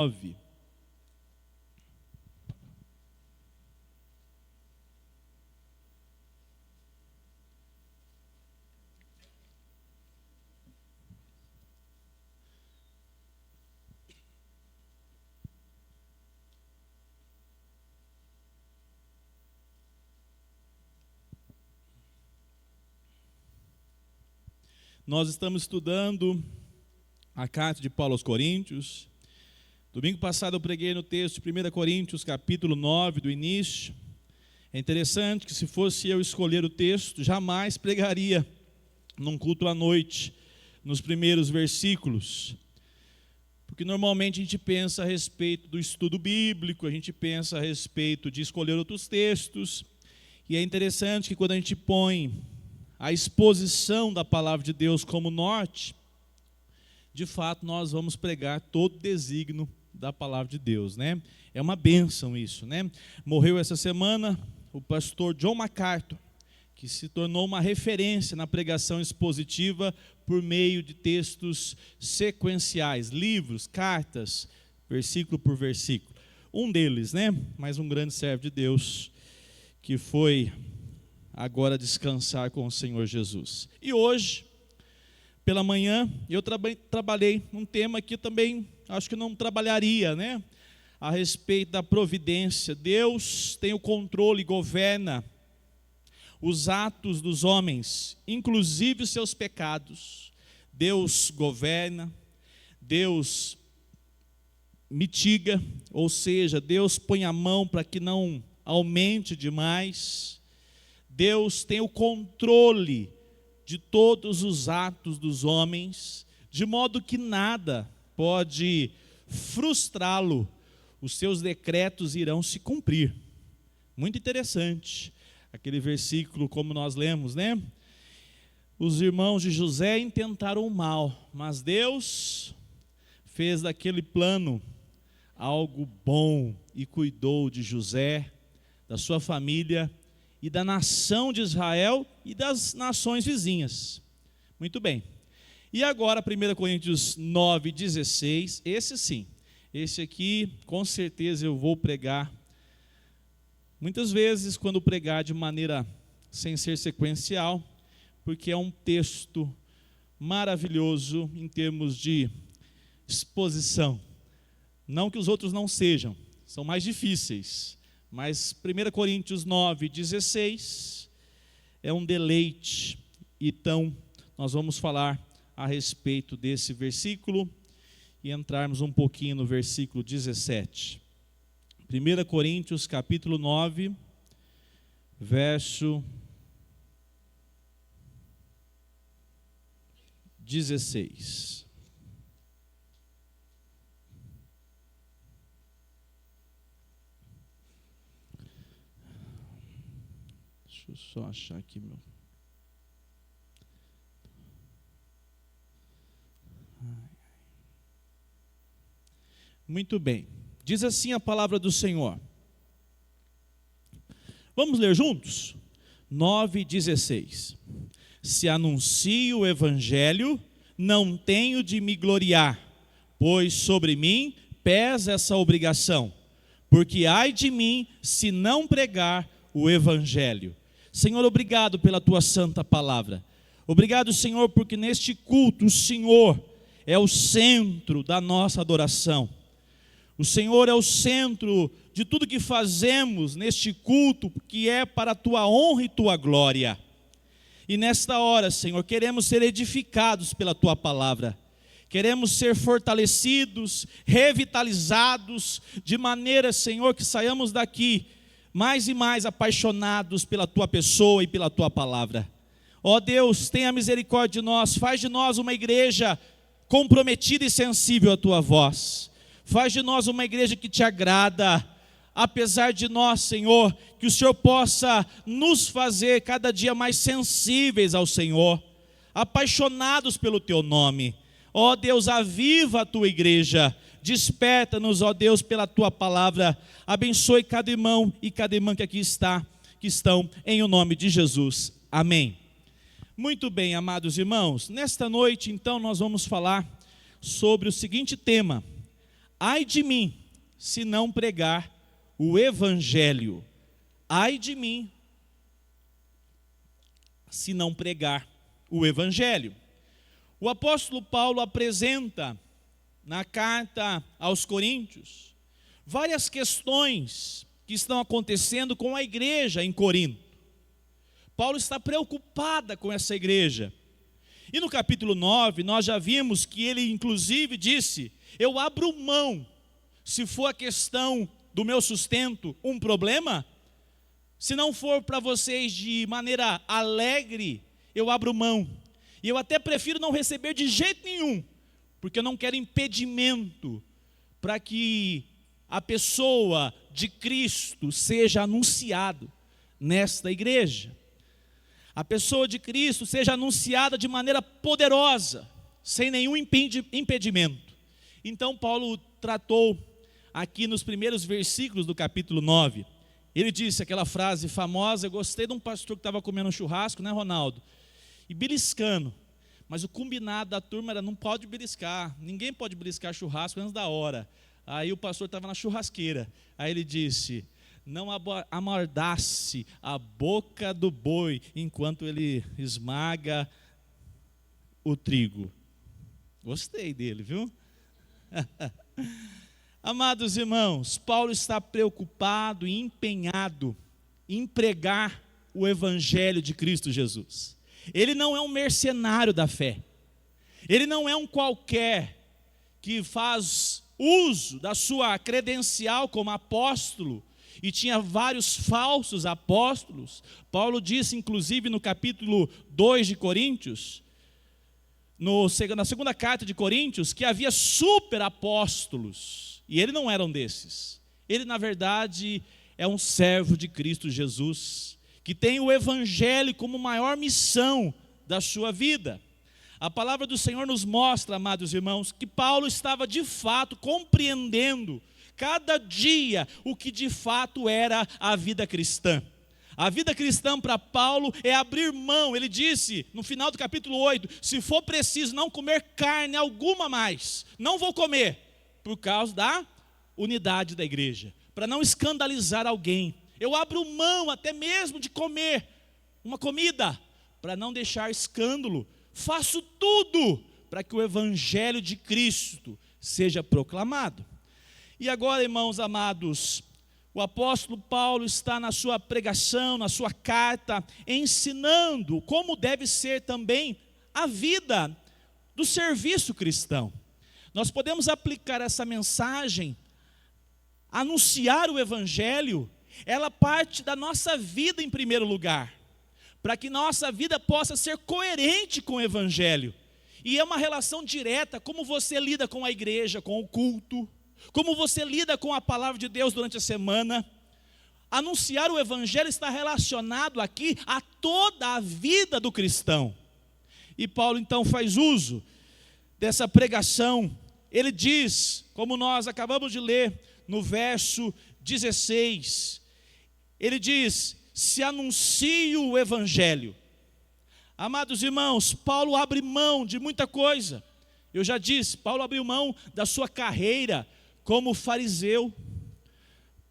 9. Nós estamos estudando a carta de Paulo aos Coríntios. Domingo passado eu preguei no texto de 1 Coríntios, capítulo 9, do início. É interessante que se fosse eu escolher o texto, jamais pregaria num culto à noite, nos primeiros versículos. Porque normalmente a gente pensa a respeito do estudo bíblico, a gente pensa a respeito de escolher outros textos. E é interessante que quando a gente põe a exposição da palavra de Deus como norte, de fato nós vamos pregar todo o desígnio da palavra de Deus, né? É uma bênção isso, né? Morreu essa semana o pastor John MacArthur, que se tornou uma referência na pregação expositiva por meio de textos sequenciais, livros, cartas, versículo por versículo. Um deles, né? Mais um grande servo de Deus, que foi agora descansar com o Senhor Jesus. E hoje, pela manhã, eu trabalhei um tema que também acho que não trabalharia, né? A respeito da providência. Deus tem o controle e governa os atos dos homens, inclusive os seus pecados. Deus governa, Deus mitiga, ou seja, Deus põe a mão para que não aumente demais. Deus tem o controle de todos os atos dos homens, de modo que nada pode frustrá-lo. Os seus decretos irão se cumprir. Muito interessante aquele versículo, como nós lemos, né? Os irmãos de José intentaram o mal, mas Deus fez daquele plano algo bom e cuidou de José, da sua família e da nação de Israel e das nações vizinhas. Muito bem. E agora 1 Coríntios 9, 16, esse aqui com certeza eu vou pregar. Muitas vezes quando pregar de maneira sem ser sequencial, porque é um texto maravilhoso em termos de exposição. Não que os outros não sejam, são mais difíceis. Mas 1 Coríntios 9, 16 é um deleite. Então, nós vamos falar a respeito desse versículo e entrarmos um pouquinho no versículo 17. 1 Coríntios, capítulo 9, verso 16. Deixa eu só achar aqui meu. Muito bem. Diz assim a palavra do Senhor. Vamos ler juntos? 9:16. Se anuncio o evangelho, não tenho de me gloriar, pois sobre mim pesa essa obrigação, porque ai de mim se não pregar o evangelho. Senhor, obrigado pela tua santa palavra. Obrigado, Senhor, porque neste culto o Senhor é o centro da nossa adoração. O Senhor é o centro de tudo que fazemos neste culto, que é para a tua honra e tua glória. E nesta hora, Senhor, queremos ser edificados pela tua palavra. Queremos ser fortalecidos, revitalizados, de maneira, Senhor, que saiamos daqui mais e mais apaixonados pela tua pessoa e pela tua palavra. Ó Deus, tenha misericórdia de nós, faz de nós uma igreja comprometida e sensível à tua voz. Faz de nós uma igreja que te agrada, apesar de nós, Senhor, que o Senhor possa nos fazer cada dia mais sensíveis ao Senhor, apaixonados pelo teu nome. Ó Deus, aviva a tua igreja, desperta-nos, ó Deus, pela tua palavra. Abençoe cada irmão e cada irmã que aqui está, que estão em o nome de Jesus. Amém. Muito bem, amados irmãos, nesta noite então nós vamos falar sobre o seguinte tema: ai de mim, se não pregar o evangelho. Ai de mim, se não pregar o evangelho. O apóstolo Paulo apresenta na carta aos Coríntios várias questões que estão acontecendo com a igreja em Corinto. Paulo está preocupada com essa igreja. E no capítulo 9, nós já vimos que ele inclusive disse: eu abro mão, se for a questão do meu sustento um problema, se não for para vocês de maneira alegre, eu abro mão. E eu até prefiro não receber de jeito nenhum, porque eu não quero impedimento para que a pessoa de Cristo seja anunciado nesta igreja. A pessoa de Cristo seja anunciada de maneira poderosa, sem nenhum impedimento. Então Paulo tratou aqui nos primeiros versículos do capítulo 9. Ele disse aquela frase famosa, eu gostei de um pastor que estava comendo um churrasco, né, Ronaldo? E beliscando. Mas o combinado da turma era: não pode beliscar, ninguém pode beliscar churrasco antes da hora. Aí o pastor estava na churrasqueira. Aí ele disse: não amordace a boca do boi enquanto ele esmaga o trigo. Gostei dele, viu? Amados irmãos, Paulo está preocupado e empenhado em pregar o evangelho de Cristo Jesus. Ele não é um mercenário da fé. Ele não é um qualquer que faz uso da sua credencial como apóstolo e tinha vários falsos apóstolos. Paulo disse inclusive no capítulo 2 de Coríntios, na segunda carta de Coríntios, que havia super apóstolos, e ele não era um desses. Ele na verdade é um servo de Cristo Jesus, que tem o evangelho como maior missão da sua vida. A palavra do Senhor nos mostra, amados irmãos, que Paulo estava de fato compreendendo cada dia o que de fato era a vida cristã. A vida cristã para Paulo é abrir mão. Ele disse no final do capítulo 8, se for preciso não comer carne alguma mais, não vou comer, por causa da unidade da igreja, para não escandalizar alguém. Eu abro mão até mesmo de comer uma comida, para não deixar escândalo. Faço tudo para que o evangelho de Cristo seja proclamado. E agora, irmãos amados, o apóstolo Paulo está na sua pregação, na sua carta, ensinando como deve ser também a vida do serviço cristão. Nós podemos aplicar essa mensagem, anunciar o evangelho, ela parte da nossa vida em primeiro lugar, para que nossa vida possa ser coerente com o evangelho. E é uma relação direta, como você lida com a igreja, com o culto, como você lida com a palavra de Deus durante a semana. Anunciar o evangelho está relacionado aqui a toda a vida do cristão. E Paulo então faz uso dessa pregação. Ele diz, como nós acabamos de ler no verso 16, ele diz: se anuncio o evangelho. Amados irmãos, Paulo abre mão de muita coisa. Eu já disse, Paulo abriu mão da sua carreira como fariseu.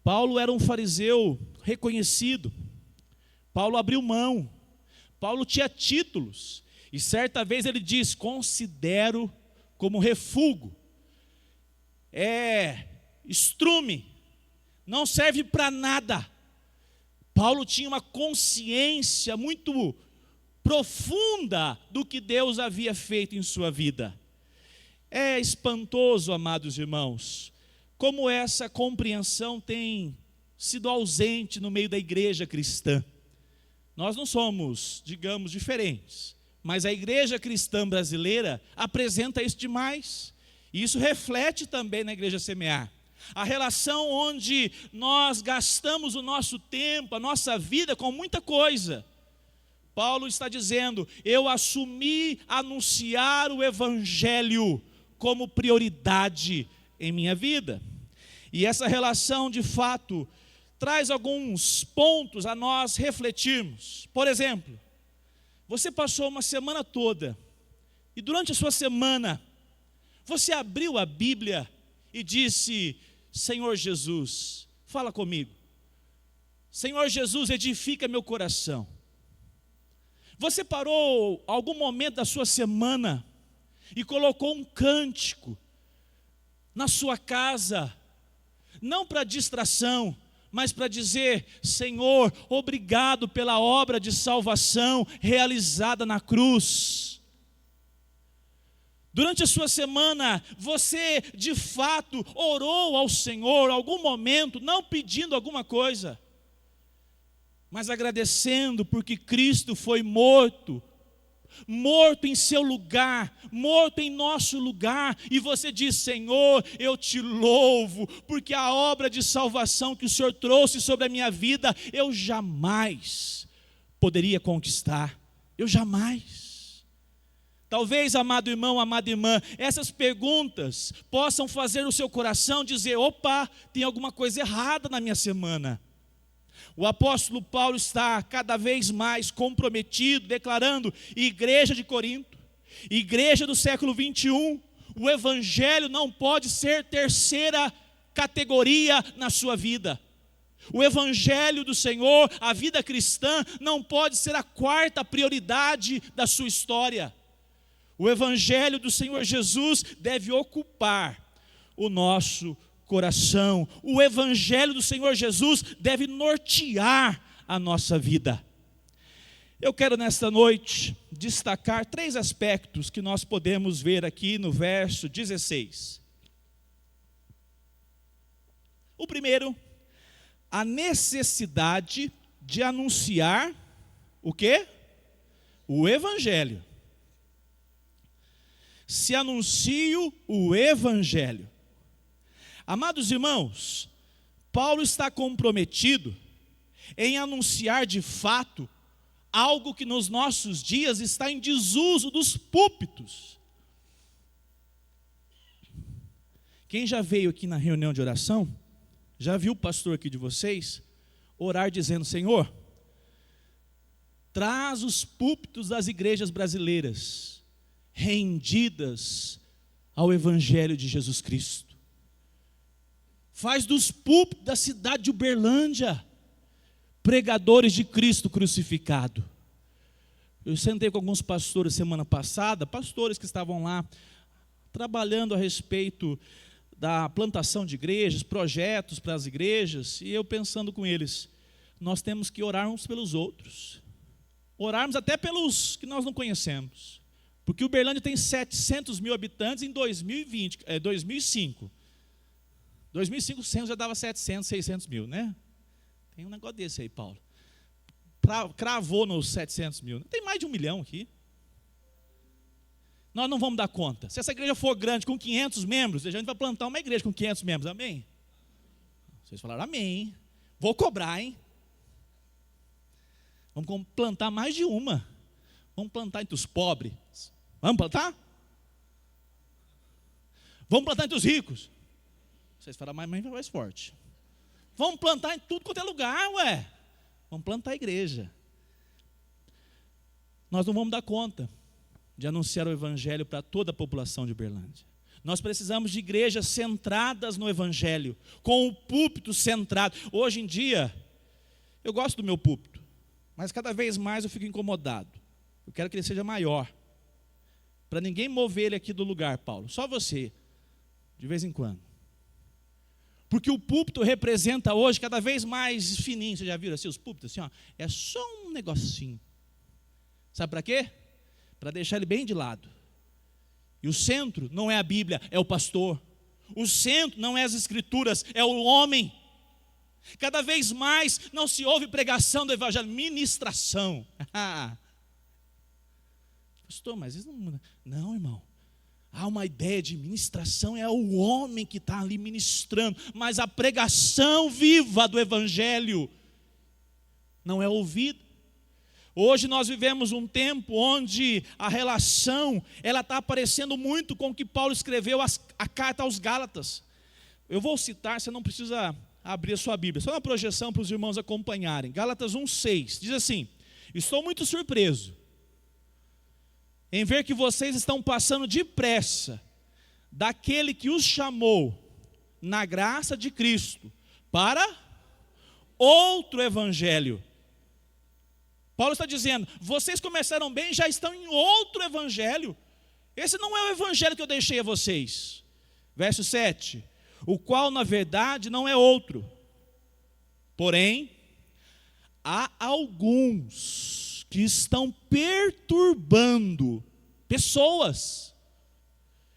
Paulo era um fariseu reconhecido. Paulo abriu mão. Paulo tinha títulos. E certa vez ele diz: considero como refúgio. Estrume. Não serve para nada. Paulo tinha uma consciência muito profunda do que Deus havia feito em sua vida. É espantoso, amados irmãos, como essa compreensão tem sido ausente no meio da igreja cristã. Nós não somos, digamos, diferentes, mas a igreja cristã brasileira apresenta isso demais. E isso reflete também na igreja Semear. A relação onde nós gastamos o nosso tempo, a nossa vida com muita coisa. Paulo está dizendo: eu assumi anunciar o evangelho como prioridade em minha vida. E essa relação de fato traz alguns pontos a nós refletirmos. Por exemplo, você passou uma semana toda, e durante a sua semana, você abriu a Bíblia e disse: Senhor Jesus, fala comigo. Senhor Jesus, edifica meu coração. Você parou algum momento da sua semana e colocou um cântico na sua casa, não para distração, mas para dizer: Senhor, obrigado pela obra de salvação realizada na cruz. Durante a sua semana, você de fato orou ao Senhor em algum momento, não pedindo alguma coisa, mas agradecendo porque Cristo foi morto em seu lugar, morto em nosso lugar, e você diz: Senhor, eu te louvo, porque a obra de salvação que o Senhor trouxe sobre a minha vida, eu jamais poderia conquistar, eu jamais. Talvez, amado irmão, amada irmã, essas perguntas possam fazer o seu coração dizer: opa, tem alguma coisa errada na minha semana. O apóstolo Paulo está cada vez mais comprometido, declarando: igreja de Corinto, igreja do século 21, o evangelho não pode ser terceira categoria na sua vida. O evangelho do Senhor, a vida cristã, não pode ser a quarta prioridade da sua história. O evangelho do Senhor Jesus deve ocupar o nosso coração. O evangelho do Senhor Jesus deve nortear a nossa vida. Eu quero nesta noite destacar 3 aspectos que nós podemos ver aqui no verso 16. O primeiro, a necessidade de anunciar o quê? O evangelho. Se anuncio o evangelho. Amados irmãos, Paulo está comprometido em anunciar de fato algo que nos nossos dias está em desuso dos púlpitos. Quem já veio aqui na reunião de oração, já viu o pastor aqui de vocês orar dizendo: Senhor, traz os púlpitos das igrejas brasileiras rendidas ao evangelho de Jesus Cristo. Faz dos púlpitos da cidade de Uberlândia pregadores de Cristo crucificado. Eu sentei com alguns pastores semana passada, pastores que estavam lá trabalhando a respeito da plantação de igrejas, projetos para as igrejas, e eu pensando com eles: nós temos que orar uns pelos outros, orarmos até pelos que nós não conhecemos, porque Uberlândia tem 700 mil habitantes em 2005. 2005 o censo já dava 700, 600 mil, né? Tem um negócio desse aí, Paulo. Cravou nos 700 mil. Tem mais de 1 milhão aqui. Nós não vamos dar conta. Se essa igreja for grande, com 500 membros, a gente vai plantar uma igreja com 500 membros, amém? Vocês falaram amém. Vou cobrar, hein? Vamos plantar mais de uma. Vamos plantar entre os pobres. Vamos plantar? Vamos plantar entre os ricos. Vocês falaram, mas vai mais forte. Vamos plantar em tudo quanto é lugar, ué. Vamos plantar a igreja. Nós não vamos dar conta de anunciar o evangelho para toda a população de Uberlândia. Nós precisamos de igrejas centradas no evangelho, com o púlpito centrado. Hoje em dia, eu gosto do meu púlpito, mas cada vez mais eu fico incomodado. Eu quero que ele seja maior, para ninguém mover ele aqui do lugar, Paulo. Só você, de vez em quando. Porque o púlpito representa hoje cada vez mais fininho. Vocês já viram assim os púlpitos? Assim, ó, é só um negocinho. Sabe para quê? Para deixar ele bem de lado. E o centro não é a Bíblia, é o pastor. O centro não é as escrituras, é o homem. Cada vez mais não se ouve pregação do evangelho, ministração. Pastor, mas isso não... Não, irmão. Há uma ideia de ministração, é o homem que está ali ministrando, mas a pregação viva do evangelho não é ouvida. Hoje nós vivemos um tempo onde a relação, ela está aparecendo muito com o que Paulo escreveu a carta aos Gálatas. Eu vou citar, você não precisa abrir a sua Bíblia, só uma projeção para os irmãos acompanharem. Gálatas 1,6, diz assim: estou muito surpreso em ver que vocês estão passando depressa daquele que os chamou na graça de Cristo para outro evangelho. Paulo está dizendo, vocês começaram bem, já estão em outro evangelho. Esse não é o evangelho que eu deixei a vocês. Verso 7, o qual na verdade não é outro. Porém, há alguns que estão perturbando pessoas,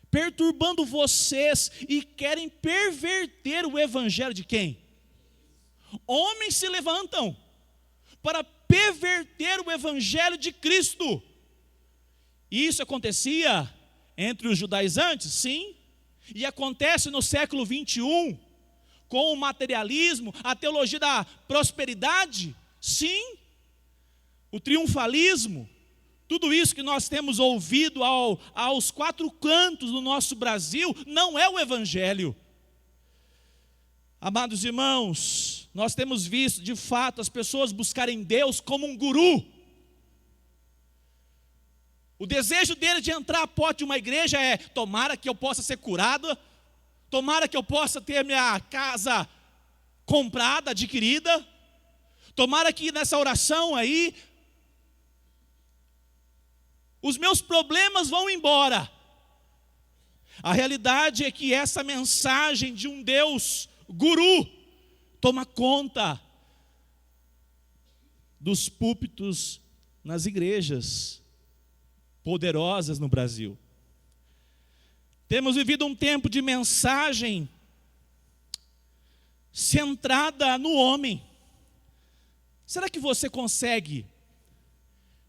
perturbando vocês e querem perverter o evangelho de quem? Homens se levantam para perverter o evangelho de Cristo. Isso acontecia entre os judaizantes? Sim. E acontece no século 21, com o materialismo, a teologia da prosperidade? Sim. O triunfalismo, tudo isso que nós temos ouvido aos quatro cantos do nosso Brasil, não é o evangelho. Amados irmãos, nós temos visto, de fato, as pessoas buscarem Deus como um guru. O desejo dele de entrar à porta de uma igreja é: tomara que eu possa ser curado, tomara que eu possa ter minha casa comprada, adquirida, tomara que nessa oração aí, os meus problemas vão embora. A realidade é que essa mensagem de um Deus guru toma conta dos púlpitos nas igrejas poderosas no Brasil. Temos vivido um tempo de mensagem centrada no homem. Será que você consegue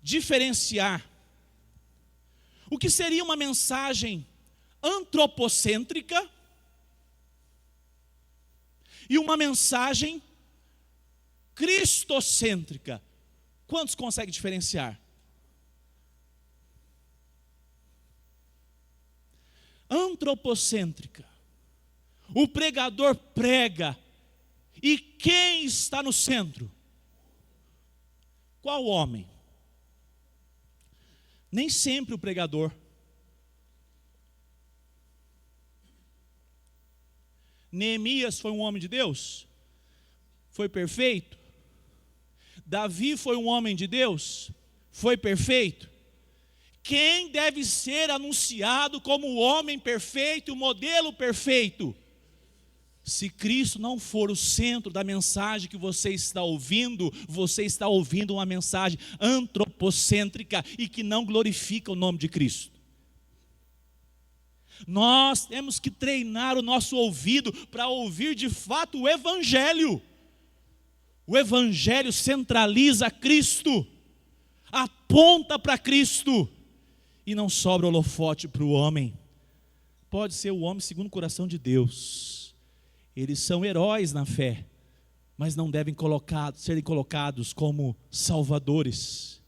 diferenciar o que seria uma mensagem antropocêntrica e uma mensagem cristocêntrica? Quantos conseguem diferenciar? Antropocêntrica, o pregador prega, e quem está no centro? Qual homem? Nem sempre o pregador. Neemias foi um homem de Deus? Foi perfeito? Davi foi um homem de Deus? Foi perfeito? Quem deve ser anunciado como o homem perfeito, o modelo perfeito? Se Cristo não for o centro da mensagem que você está ouvindo uma mensagem antropocêntrica e que não glorifica o nome de Cristo. Nós temos que treinar o nosso ouvido para ouvir de fato o evangelho. O evangelho centraliza Cristo, aponta para Cristo, e não sobra holofote para o homem. Pode ser o homem segundo o coração de Deus. Eles são heróis na fé, mas não devem serem colocados como salvadores.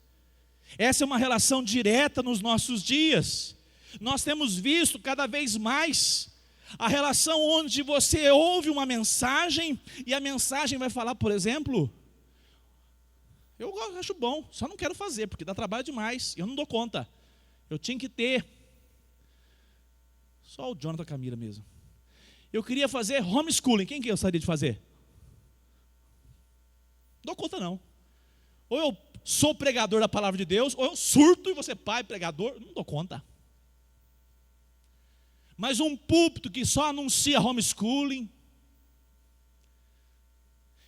Essa é uma relação direta nos nossos dias. Nós temos visto cada vez mais a relação onde você ouve uma mensagem e a mensagem vai falar, por exemplo, eu acho bom, só não quero fazer porque dá trabalho demais, eu não dou conta. Eu tinha que ter, só o Jonathan Camila mesmo. Eu queria fazer homeschooling. Quem que eu gostaria de fazer? Não dou conta não. Ou eu sou pregador da palavra de Deus, ou eu surto e você pai, pregador. Não dou conta. Mas um púlpito que só anuncia homeschooling,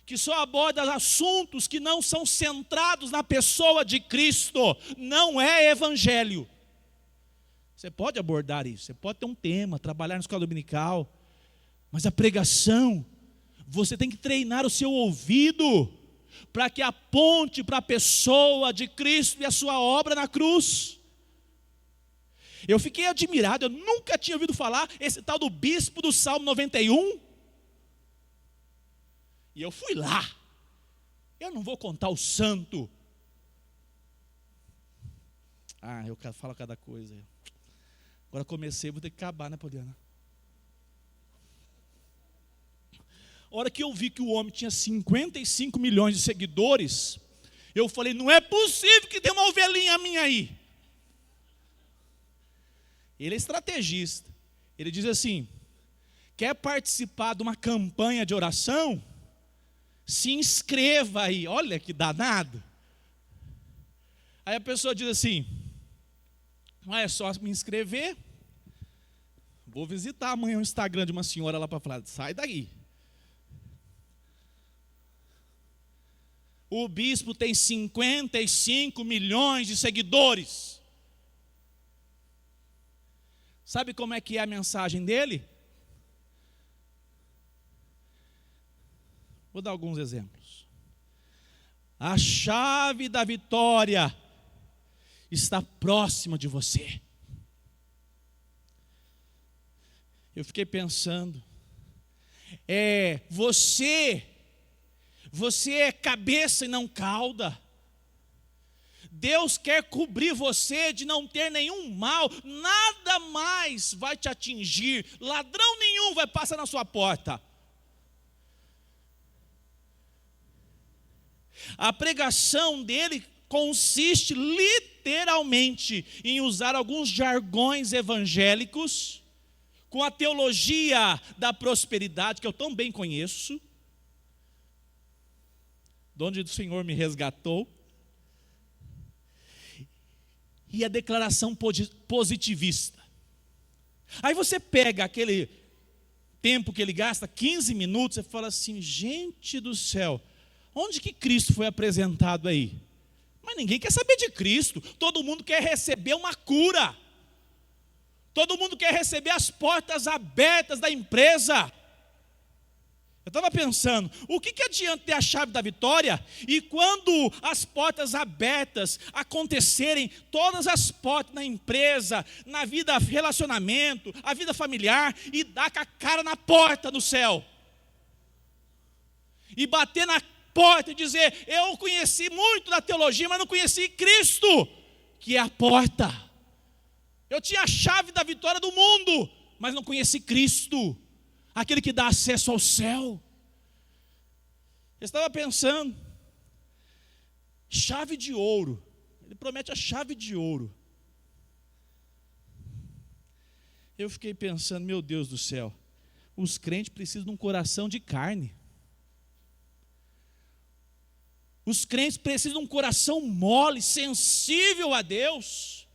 que só aborda assuntos que não são centrados na pessoa de Cristo, não é evangelho. Você pode abordar isso, você pode ter um tema, trabalhar na escola dominical, mas a pregação, você tem que treinar o seu ouvido para que aponte para a pessoa de Cristo e a sua obra na cruz. Eu fiquei admirado, eu nunca tinha ouvido falar esse tal do bispo do Salmo 91. E eu fui lá. Eu não vou contar o santo. Eu falo cada coisa. Agora comecei, vou ter que acabar, né, Poliana? A hora que eu vi que o homem tinha 55 milhões de seguidores, eu falei, não é possível que tem uma ovelhinha minha aí. Ele é estrategista. Ele diz assim, Quer participar de uma campanha de oração? Se inscreva aí. Olha que danado. Aí a pessoa diz assim: não é só me inscrever? Vou visitar amanhã o Instagram de uma senhora lá para falar: sai daí. O bispo tem 55 milhões de seguidores. Sabe como é que é a mensagem dele? Vou dar alguns exemplos. A chave da vitória está próxima de você. Eu fiquei pensando, você é cabeça e não cauda. Deus quer cobrir você de não ter nenhum mal, nada mais vai te atingir, ladrão nenhum vai passar na sua porta. A pregação dele consiste literalmente em usar alguns jargões evangélicos, com a teologia da prosperidade, que eu tão bem conheço, de onde o Senhor me resgatou, e a declaração positivista. Aí você pega aquele tempo que ele gasta, 15 minutos, e fala assim: gente do céu, onde que Cristo foi apresentado aí? Mas ninguém quer saber de Cristo, todo mundo quer receber uma cura, todo mundo quer receber as portas abertas da empresa. Eu estava pensando, o que adianta ter a chave da vitória e quando as portas abertas acontecerem, todas as portas na empresa, na vida, relacionamento, a vida familiar, e dar com a cara na porta do céu, e bater na porta e dizer: eu conheci muito da teologia, mas não conheci Cristo, que é a porta. Eu tinha a chave da vitória do mundo, mas não conheci Cristo, aquele que dá acesso ao céu. Eu estava pensando, chave de ouro, ele promete a chave de ouro. Eu fiquei pensando, meu Deus do céu, os crentes precisam de um coração de carne. Os crentes precisam de um coração mole, sensível a Deus.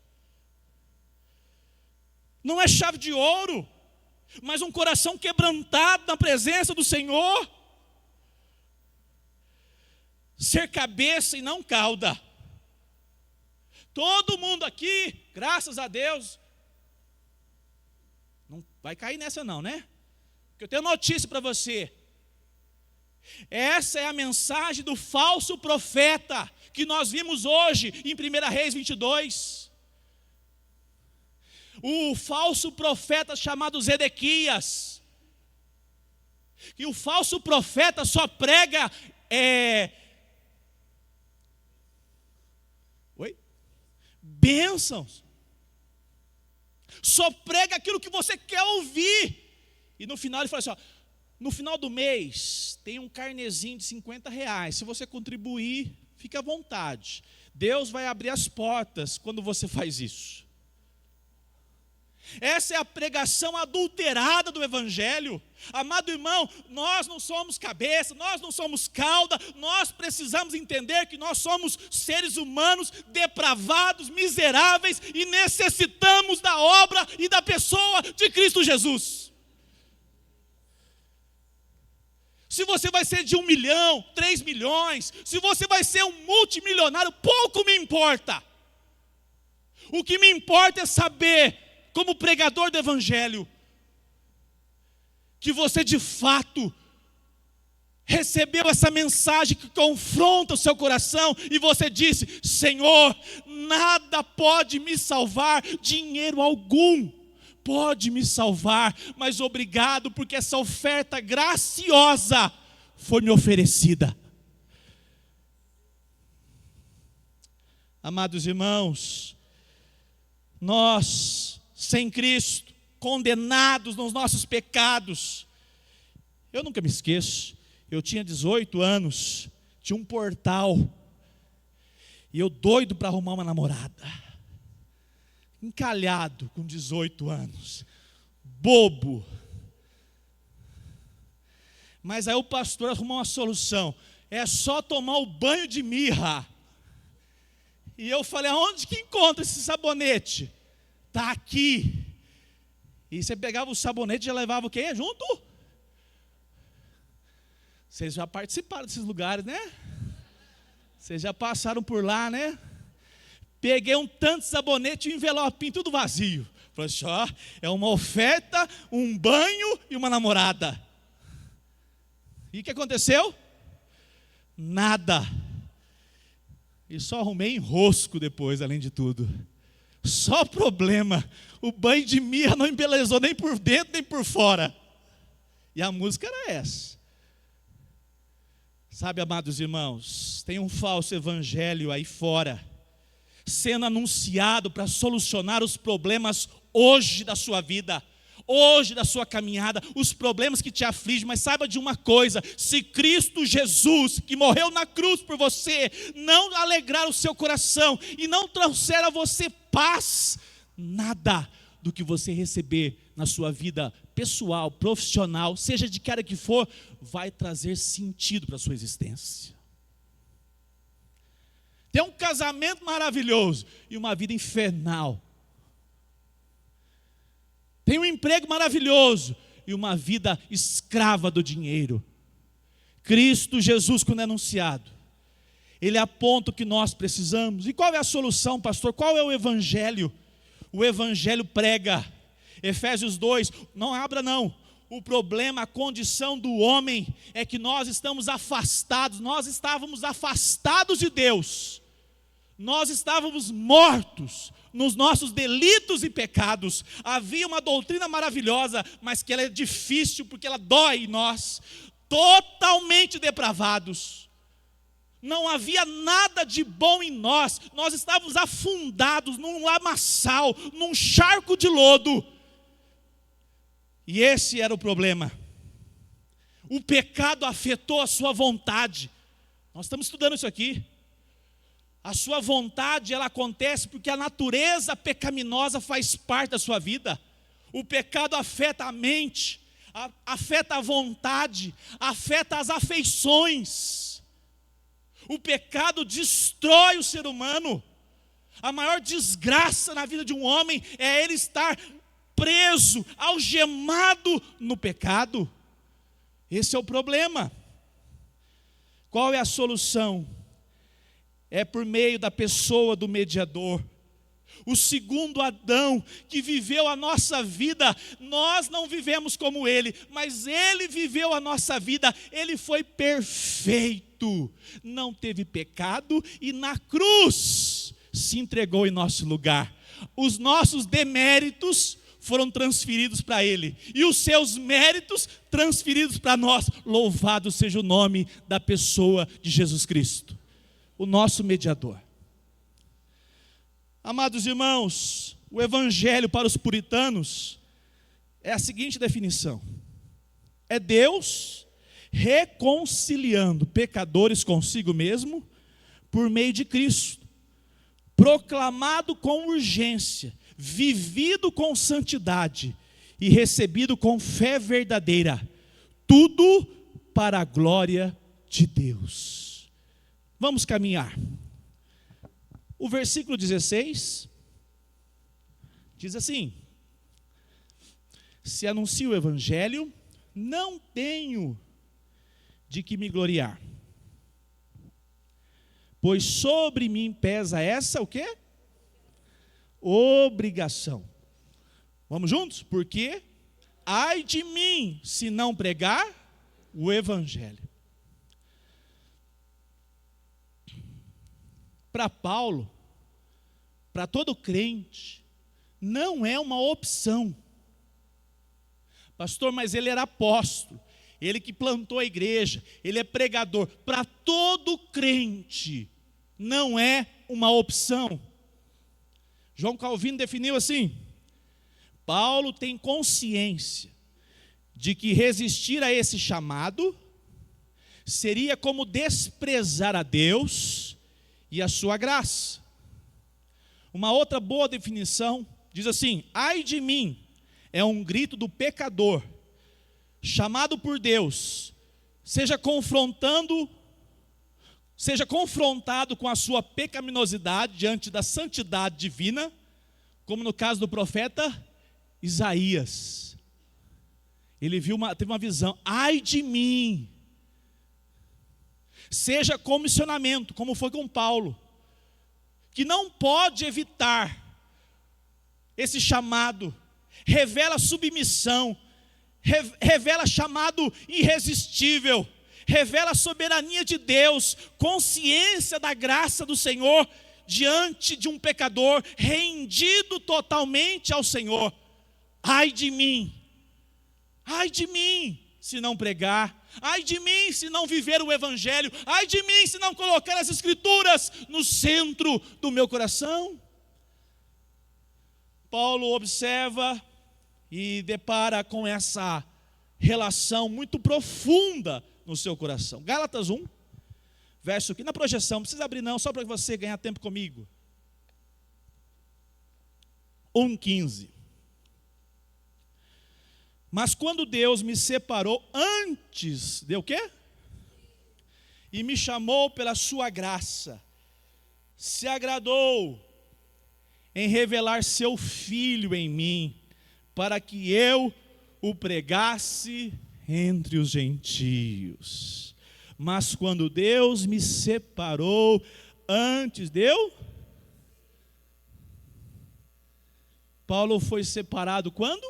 Não é chave de ouro, mas um coração quebrantado na presença do Senhor. Ser cabeça e não cauda. Todo mundo aqui, graças a Deus, não vai cair nessa não, né? Porque eu tenho notícia para você. Essa é a mensagem do falso profeta que nós vimos hoje em 1 Reis 22. O falso profeta chamado Zedequias. E o falso profeta só prega bênçãos. Só prega aquilo que você quer ouvir. E no final ele fala assim, ó, no final do mês tem um carnezinho de R$50. Se você contribuir, fique à vontade. Deus vai abrir as portas quando você faz isso. Essa é a pregação adulterada do Evangelho. Amado irmão, nós não somos cabeça, nós não somos cauda, nós precisamos entender que nós somos seres humanos depravados, miseráveis e necessitamos da obra e da pessoa de Cristo Jesus. Se você vai ser de 1 milhão, 3 milhões, se você vai ser um multimilionário, pouco me importa. O que me importa é saber, como pregador do Evangelho, que você de fato recebeu essa mensagem que confronta o seu coração e você disse: Senhor, nada pode me salvar, dinheiro algum pode me salvar, mas obrigado porque essa oferta graciosa foi me oferecida. Amados irmãos, nós, sem Cristo, condenados nos nossos pecados. Eu nunca me esqueço, eu tinha 18 anos, tinha um portal, e eu doido para arrumar uma namorada, encalhado com 18 anos, bobo, Mas aí o pastor arrumou uma solução: é só tomar o banho de mirra. E eu falei: aonde que encontra esse sabonete? Está aqui. E você pegava o sabonete e já levava o quê junto? Vocês já participaram desses lugares, né? Vocês já passaram por lá, né? Peguei um tanto de sabonete e um envelopinho tudo vazio. Falei assim: ó, é uma oferta, um banho e uma namorada. E o que aconteceu? Nada. E só arrumei enrosco depois, além de tudo. Só problema. O banho de mirra não embelezou nem por dentro nem por fora. E a música era essa. Sabe, amados irmãos, tem um falso evangelho aí fora, sendo anunciado para solucionar os problemas hoje da sua vida, hoje da sua caminhada, os problemas que te afligem. Mas saiba de uma coisa: se Cristo Jesus, que morreu na cruz por você, não alegrar o seu coração e não trouxer a você paz, nada do que você receber na sua vida pessoal, profissional, seja de que área que for, vai trazer sentido para a sua existência. Tem um casamento maravilhoso e uma vida infernal. Tem um emprego maravilhoso e uma vida escrava do dinheiro. Cristo Jesus, quando é anunciado, Ele aponta o que nós precisamos. E qual é a solução, pastor? Qual é o evangelho? O evangelho prega. Efésios 2, não abra não. O problema, a condição do homem é que nós estamos afastados. Nós estávamos afastados de Deus. Nós estávamos mortos nos nossos delitos e pecados. Havia uma doutrina maravilhosa, mas que ela é difícil porque ela dói em nós. Totalmente depravados. Não havia nada de bom em nós. Nós estávamos afundados num lamaçal, num charco de lodo. E esse era o problema. O pecado afetou a sua vontade. Nós estamos estudando isso aqui. A sua vontade, ela acontece porque a natureza pecaminosa faz parte da sua vida. O pecado afeta a mente, afeta a vontade, afeta as afeições. O pecado destrói o ser humano. A maior desgraça na vida de um homem é ele estar preso, algemado no pecado. Esse é o problema. Qual é a solução? É por meio da pessoa do mediador. O segundo Adão que viveu a nossa vida, nós não vivemos como ele, mas ele viveu a nossa vida. Ele foi perfeito, não teve pecado e na cruz se entregou em nosso lugar. Os nossos deméritos foram transferidos para ele e os seus méritos transferidos para nós. Louvado seja o nome da pessoa de Jesus Cristo, o nosso mediador. Amados irmãos, o evangelho para os puritanos é a seguinte definição: é Deus reconciliando pecadores consigo mesmo por meio de Cristo, proclamado com urgência, vivido com santidade e recebido com fé verdadeira, tudo para a glória de Deus. Vamos caminhar. O versículo 16 diz assim: se anuncio o evangelho, não tenho de que me gloriar, pois sobre mim pesa essa o quê? Obrigação. Vamos juntos? Porque ai de mim se não pregar o evangelho. Para Paulo, para todo crente, não é uma opção. Pastor, mas ele era apóstolo, ele que plantou a igreja, ele é pregador. Para todo crente, não é uma opção. João Calvino definiu assim: Paulo tem consciência de que resistir a esse chamado seria como desprezar a Deus e a sua graça. Uma outra boa definição diz assim: ai de mim, é um grito do pecador, chamado por Deus, seja confrontado com a sua pecaminosidade diante da santidade divina, como no caso do profeta Isaías. Ele teve uma visão: ai de mim. Seja comissionamento, como foi com Paulo, que não pode evitar esse chamado, revela submissão, revela chamado irresistível, revela a soberania de Deus, consciência da graça do Senhor diante de um pecador rendido totalmente ao Senhor. Ai de mim se não pregar, ai de mim se não viver o Evangelho, ai de mim se não colocar as Escrituras no centro do meu coração. Paulo observa e depara com essa relação muito profunda no seu coração. Gálatas 1, verso aqui, na projeção, não precisa abrir não, só para você ganhar tempo comigo. 1,15. Mas quando Deus me separou antes de o quê? E me chamou pela sua graça, se agradou em revelar seu Filho em mim, para que eu o pregasse entre os gentios. Mas quando Deus me separou antes de eu... Paulo foi separado quando?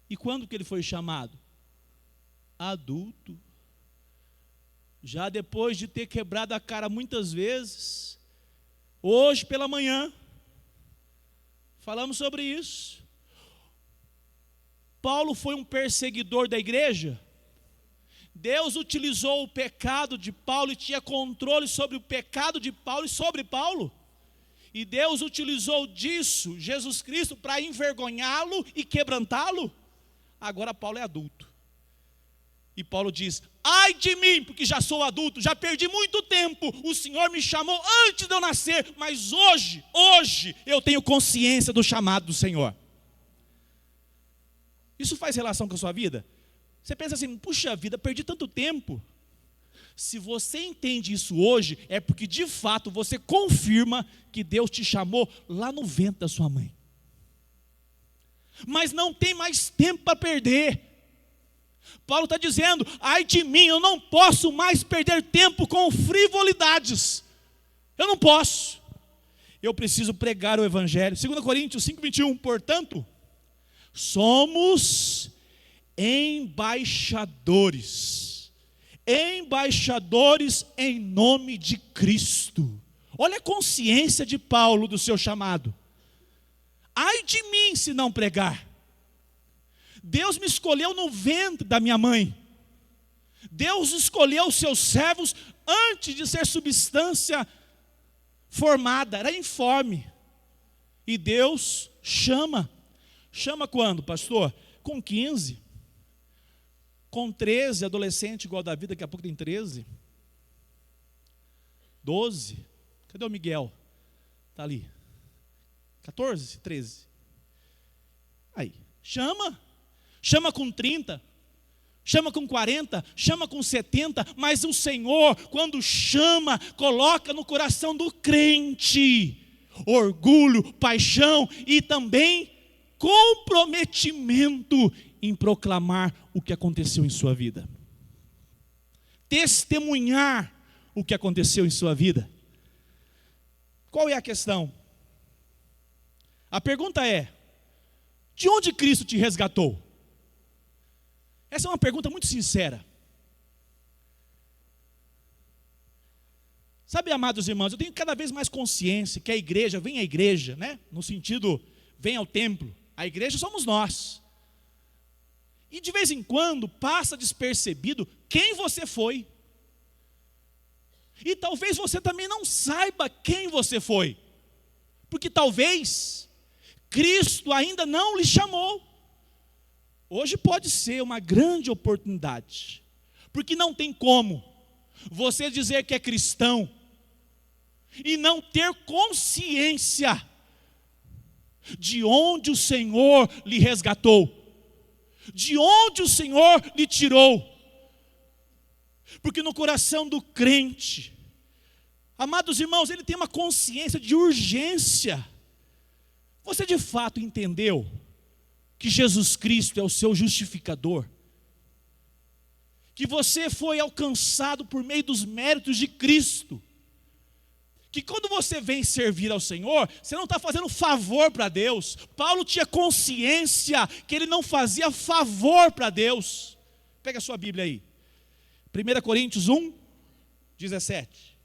E quando que ele foi chamado? Adulto. Já depois de ter quebrado a cara muitas vezes. Hoje pela manhã falamos sobre isso. Paulo foi um perseguidor da igreja. Deus utilizou o pecado de Paulo e tinha controle sobre o pecado de Paulo e sobre Paulo. E Deus utilizou disso, Jesus Cristo, para envergonhá-lo e quebrantá-lo. Agora Paulo é adulto. E Paulo diz: ai de mim, porque já sou adulto, já perdi muito tempo. O Senhor me chamou antes de eu nascer, mas hoje eu tenho consciência do chamado do Senhor. Isso faz relação com a sua vida? Você pensa assim: puxa vida, perdi tanto tempo. Se você entende isso hoje, é porque de fato você confirma que Deus te chamou lá no ventre da sua mãe. Mas não tem mais tempo para perder. Paulo está dizendo: ai de mim, eu não posso mais perder tempo com frivolidades. Eu não posso. Eu preciso pregar o Evangelho. 2 Coríntios 5,21. Portanto, somos embaixadores em nome de Cristo. Olha a consciência de Paulo do seu chamado. Ai de mim se não pregar. Deus me escolheu no ventre da minha mãe. Deus escolheu os seus servos antes de ser substância formada, era informe. E Deus chama. Chama quando, pastor? Com 15. Com 13, adolescente igual a Davi, daqui a pouco tem 13. 12. Cadê o Miguel? Está ali. 14, 13. Aí, chama com 30, chama com 40, chama com 70, mas o Senhor, quando chama, coloca no coração do crente orgulho, paixão e também comprometimento em proclamar o que aconteceu em sua vida, testemunhar o que aconteceu em sua vida. Qual é a questão? A pergunta é: de onde Cristo te resgatou? Essa é uma pergunta muito sincera. Sabe, amados irmãos, eu tenho cada vez mais consciência que a igreja, vem à igreja, né? No sentido, vem ao templo. A igreja somos nós. E de vez em quando passa despercebido quem você foi. E talvez você também não saiba quem você foi. Porque talvez Cristo ainda não lhe chamou. Hoje pode ser uma grande oportunidade. Porque não tem como você dizer que é cristão e não ter consciência de onde o Senhor lhe resgatou. De onde o Senhor lhe tirou? Porque no coração do crente, amados irmãos, ele tem uma consciência de urgência. Você de fato entendeu que Jesus Cristo é o seu justificador? Que você foi alcançado por meio dos méritos de Cristo? Que quando você vem servir ao Senhor, você não está fazendo favor para Deus. Paulo tinha consciência que ele não fazia favor para Deus. Pega a sua Bíblia aí. 1 Coríntios 1, 17.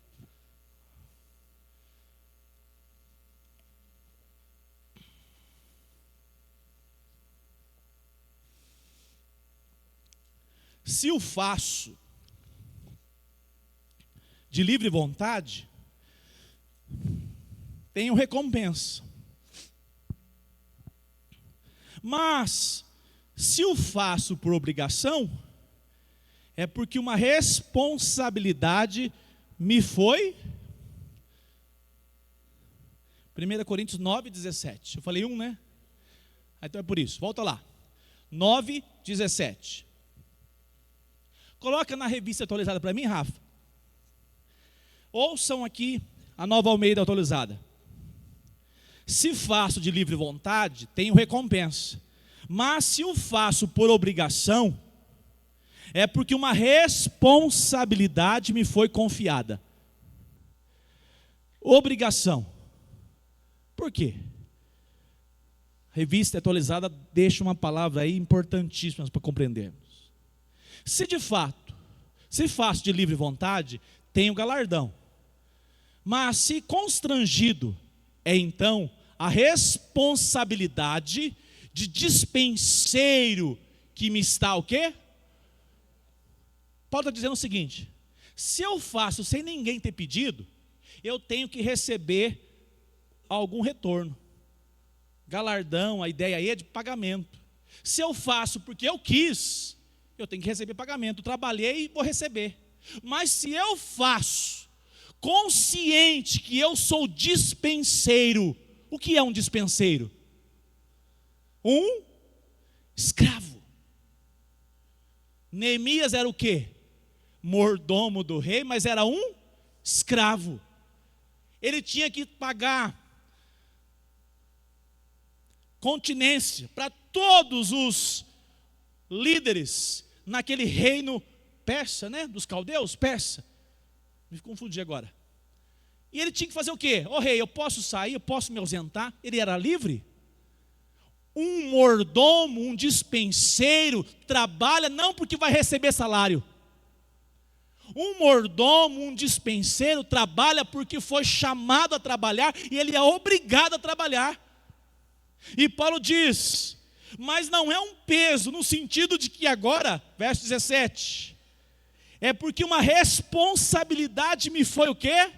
Se o faço de livre vontade, tenho recompensa. Mas, se o faço por obrigação, é porque uma responsabilidade me foi. 1 Coríntios 9, 17. Eu falei 1, né? Então é por isso. Volta lá. 9, 17. Coloca na revista atualizada para mim, Rafa. Ouçam aqui a Nova Almeida atualizada. Se faço de livre vontade, tenho recompensa. Mas se o faço por obrigação, é porque uma responsabilidade me foi confiada. Obrigação. Por quê? A revista atualizada deixa uma palavra aí importantíssima para compreendermos. Se de fato, se faço de livre vontade, tenho galardão. Mas se constrangido, é então a responsabilidade de dispenseiro que me está o quê? Paulo está dizendo o seguinte: se eu faço sem ninguém ter pedido, eu tenho que receber algum retorno. Galardão, a ideia aí é de pagamento. Se eu faço porque eu quis, eu tenho que receber pagamento. Trabalhei e vou receber. Mas se eu faço consciente que eu sou dispenseiro, o que é um dispenseiro? Um escravo. Neemias era o quê? Mordomo do rei, mas era um escravo. Ele tinha que pagar continência para todos os líderes naquele reino persa, né? Dos caldeus, persa. Me confundi agora. E ele tinha que fazer o quê? Ô rei, eu posso sair, eu posso me ausentar? Ele era livre? Um mordomo, um dispenseiro, trabalha não porque vai receber salário. Um mordomo, um dispenseiro, trabalha porque foi chamado a trabalhar e ele é obrigado a trabalhar. E Paulo diz, mas não é um peso no sentido de que agora, verso 17, é porque uma responsabilidade me foi o quê?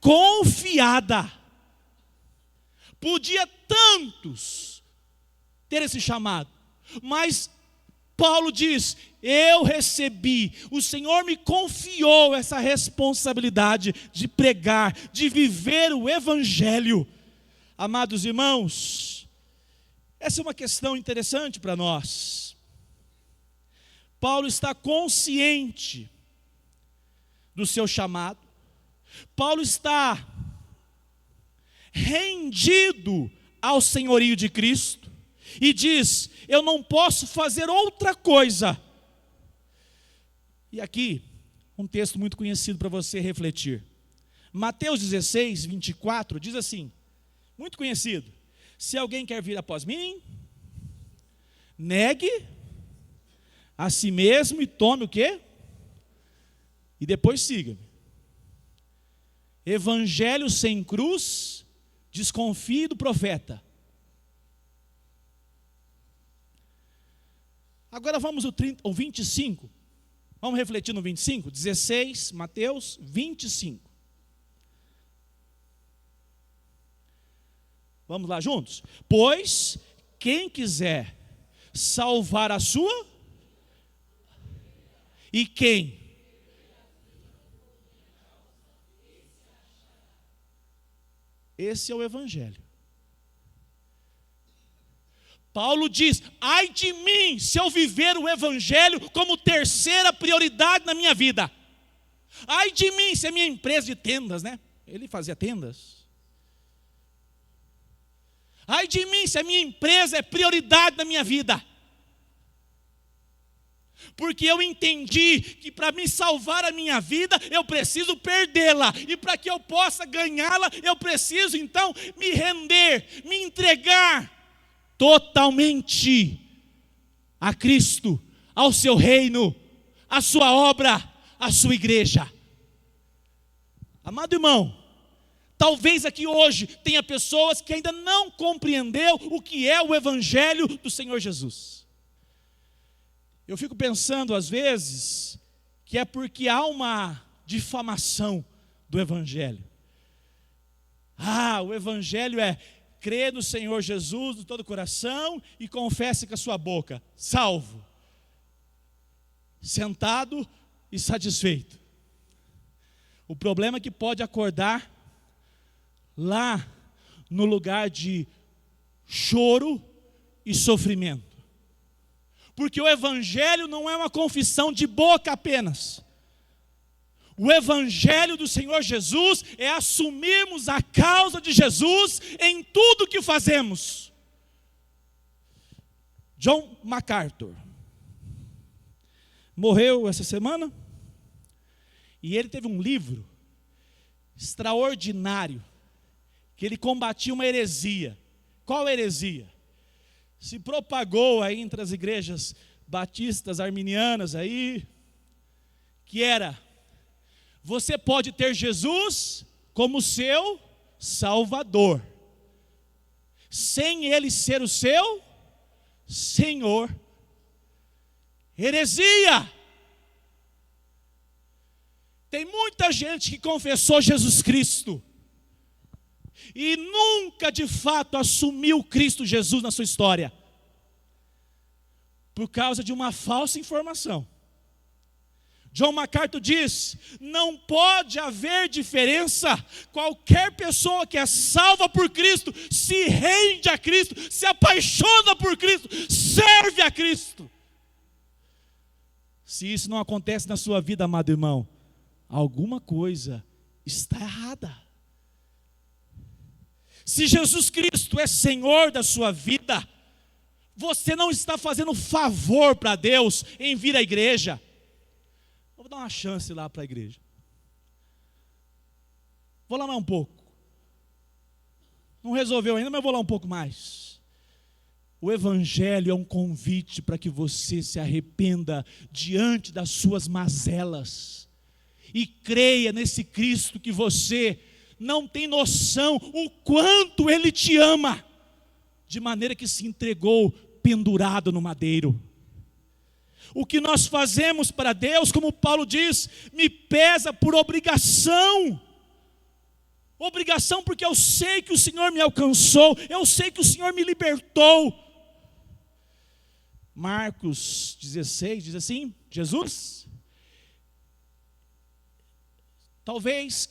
Confiada. Podia tantos ter esse chamado, mas Paulo diz, eu recebi, o Senhor me confiou essa responsabilidade de pregar, de viver o Evangelho. Amados irmãos, essa é uma questão interessante para nós. Paulo está consciente do seu chamado. Paulo está rendido ao senhorio de Cristo e diz, eu não posso fazer outra coisa. E aqui, um texto muito conhecido para você refletir. Mateus 16, 24, diz assim, muito conhecido. Se alguém quer vir após mim, negue a si mesmo e tome o quê? E depois siga-me. Evangelho sem cruz, desconfie do profeta. Agora vamos ao 25. Vamos refletir no 25? 16, Mateus 25. Vamos lá juntos? Pois quem quiser salvar a sua, e quem? Esse é o Evangelho. Paulo diz: ai de mim se eu viver o evangelho como terceira prioridade na minha vida. Ai de mim se a minha empresa de tendas, né? Ele fazia tendas. Ai de mim se a minha empresa é prioridade na minha vida. Porque eu entendi que para me salvar a minha vida, eu preciso perdê-la. E para que eu possa ganhá-la, eu preciso então me render, me entregar totalmente a Cristo, ao seu reino, à sua obra, à sua igreja. Amado irmão, talvez aqui hoje tenha pessoas que ainda não compreendeu o que é o evangelho do Senhor Jesus. Eu fico pensando às vezes que é porque há uma difamação do evangelho. O evangelho é crê no Senhor Jesus de todo o coração e confesse com a sua boca, salvo, sentado e satisfeito. O problema é que pode acordar lá no lugar de choro e sofrimento. Porque o evangelho não é uma confissão de boca apenas. O evangelho do Senhor Jesus é assumirmos a causa de Jesus em tudo que fazemos. John MacArthur morreu essa semana e ele teve um livro extraordinário que ele combatia uma heresia. Qual heresia? Se propagou aí entre as igrejas batistas, arminianas aí, que era: você pode ter Jesus como seu Salvador, sem Ele ser o seu Senhor. Heresia! Tem muita gente que confessou Jesus Cristo e nunca de fato assumiu Cristo Jesus na sua história, por causa de uma falsa informação. John MacArthur diz: não pode haver diferença. Qualquer pessoa que é salva por Cristo, se rende a Cristo, se apaixona por Cristo, serve a Cristo. Se isso não acontece na sua vida, amado irmão, alguma coisa está errada. Se Jesus Cristo é Senhor da sua vida, você não está fazendo favor para Deus em vir à igreja. Vou dar uma chance lá para a igreja. Vou lá mais um pouco. Não resolveu ainda, mas vou lá um pouco mais. O evangelho é um convite para que você se arrependa diante das suas mazelas e creia nesse Cristo que você não tem noção o quanto Ele te ama, de maneira que se entregou pendurado no madeiro. O que nós fazemos para Deus, como Paulo diz, me pesa por obrigação. Obrigação porque eu sei que o Senhor me alcançou, eu sei que o Senhor me libertou. Marcos 16 diz assim: Jesus, talvez,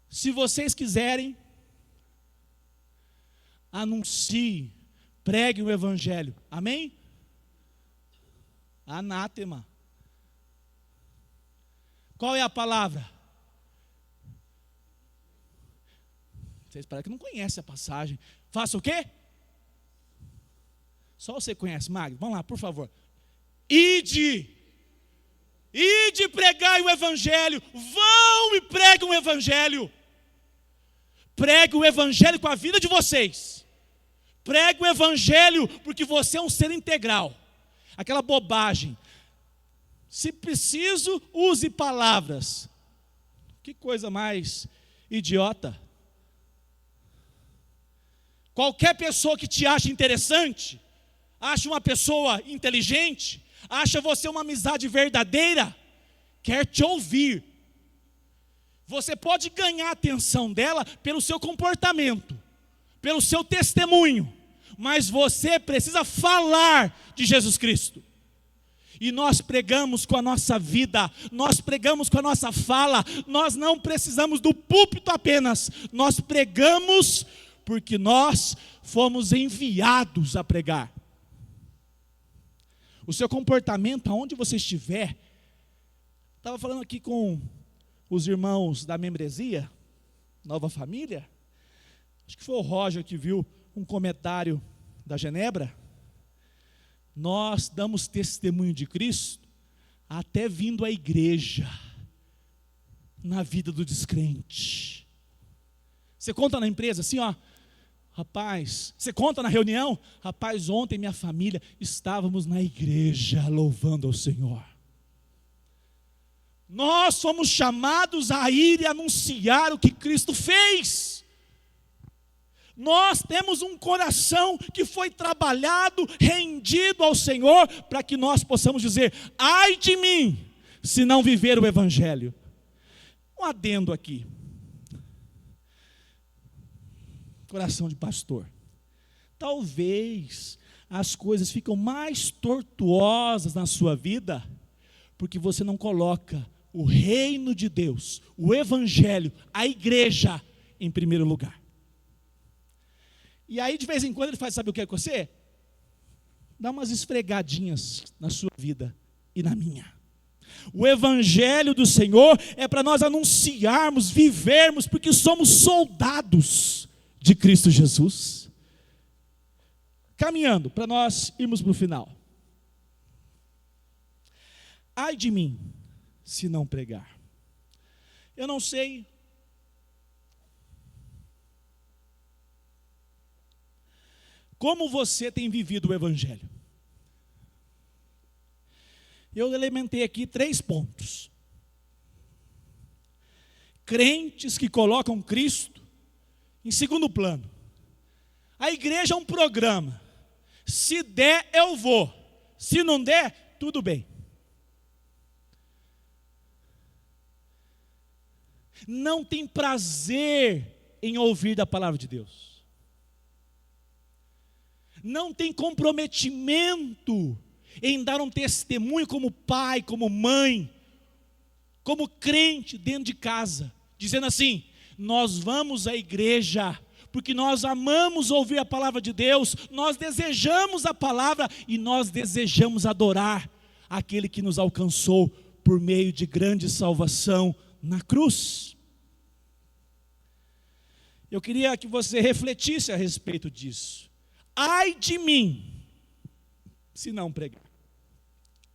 se vocês quiserem, anuncie, pregue o evangelho. Amém? Anátema. Qual é a palavra? Vocês parecem que não conhecem a passagem. Faça o quê? Só você conhece, Magno. Vamos lá, por favor. Ide pregai o evangelho. Vão e preguem o evangelho. Pregue o evangelho com a vida de vocês. Pregue o evangelho porque você é um ser integral. Aquela bobagem. Se preciso, use palavras. Que coisa mais idiota. Qualquer pessoa que te acha interessante, acha uma pessoa inteligente, acha você uma amizade verdadeira, quer te ouvir. Você pode ganhar a atenção dela pelo seu comportamento, pelo seu testemunho, mas você precisa falar de Jesus Cristo. E nós pregamos com a nossa vida, nós pregamos com a nossa fala, nós não precisamos do púlpito apenas, nós pregamos porque nós fomos enviados a pregar. O seu comportamento, aonde você estiver, estava falando aqui com os irmãos da membresia, Nova Família, acho que foi o Roger que viu um comentário da Genebra. Nós damos testemunho de Cristo até vindo à igreja, na vida do descrente. Você conta na empresa assim, ó, rapaz, você conta na reunião, rapaz, ontem minha família estávamos na igreja louvando ao Senhor. Nós somos chamados a ir e anunciar o que Cristo fez. Nós temos um coração que foi trabalhado, rendido ao Senhor, para que nós possamos dizer: ai de mim, se não viver o Evangelho. Um adendo aqui. Coração de pastor. Talvez as coisas ficam mais tortuosas na sua vida, porque você não coloca o reino de Deus, o Evangelho, a igreja em primeiro lugar. E aí de vez em quando ele faz, sabe o que é com você? Dá umas esfregadinhas na sua vida e na minha. O Evangelho do Senhor é para nós anunciarmos, vivermos, porque somos soldados de Cristo Jesus. Caminhando, para nós irmos para o final. Ai de mim, se não pregar. Eu não sei como você tem vivido o Evangelho. Eu elementei aqui 3 pontos. Crentes que colocam Cristo em segundo plano. A igreja é um programa. Se der, eu vou. Se não der, tudo bem. Não tem prazer em ouvir da palavra de Deus. Não tem comprometimento em dar um testemunho como pai, como mãe, como crente dentro de casa, dizendo assim: nós vamos à igreja porque nós amamos ouvir a palavra de Deus, nós desejamos a palavra e nós desejamos adorar aquele que nos alcançou por meio de grande salvação na cruz. Eu queria que você refletisse a respeito disso. Ai de mim, se não pregar.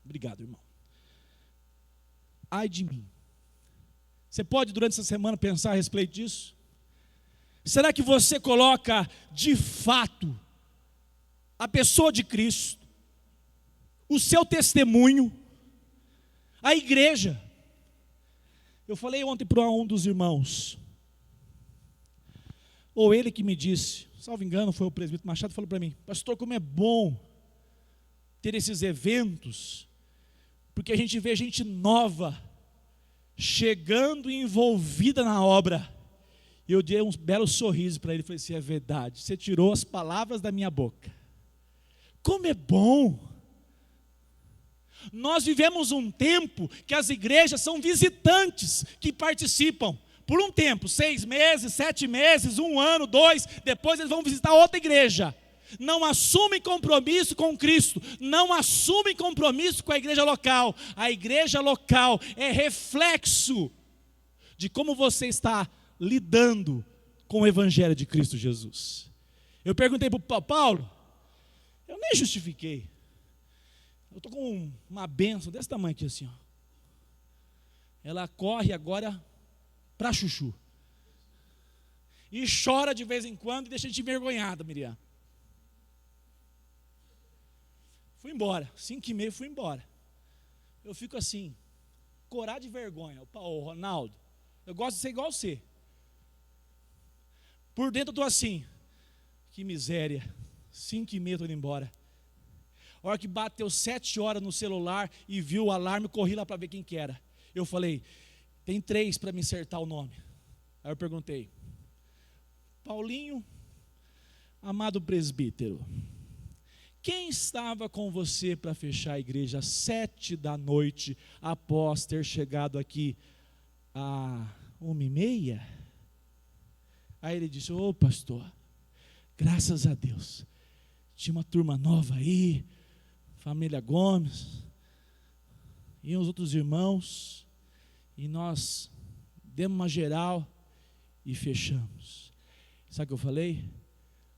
Obrigado, irmão. Ai de mim. Você pode durante essa semana pensar a respeito disso? Será que você coloca de fato a pessoa de Cristo, o seu testemunho, a igreja? Eu falei ontem para um dos irmãos, ou ele que me disse, salvo engano foi o presbítero Machado, falou para mim: pastor, como é bom ter esses eventos, porque a gente vê gente nova chegando e envolvida na obra. E eu dei um belo sorriso para ele, falei assim: é verdade, você tirou as palavras da minha boca. Como é bom! Nós vivemos um tempo que as igrejas são visitantes que participam por um tempo, 6 meses, 7 meses, 1 ano, 2, depois eles vão visitar outra igreja. Não assumem compromisso com Cristo, não assumem compromisso com a igreja local. A igreja local é reflexo de como você está lidando com o Evangelho de Cristo Jesus. Eu perguntei para o Paulo, eu nem justifiquei. Eu estou com uma bênção desse tamanho aqui assim, ó. Ela corre agora para chuchu. E chora de vez em quando e deixa a gente envergonhada, Miriam. Fui embora, 5h30 fui embora. Eu fico assim, corar de vergonha. O Ronaldo, eu gosto de ser igual você. Por dentro eu estou assim, que miséria, 5h30 estou indo embora. A hora que bateu 7 horas no celular e viu o alarme, corri lá para ver quem que era. Eu falei: tem 3 para me acertar o nome. Aí eu perguntei: Paulinho, amado presbítero, quem estava com você para fechar a igreja às 7 da noite, após ter chegado aqui a 1h30? Aí ele disse: ô pastor, Graças a Deus. Tinha uma turma nova aí, família Gomes, e os outros irmãos, e nós demos uma geral e fechamos. Sabe o que eu falei?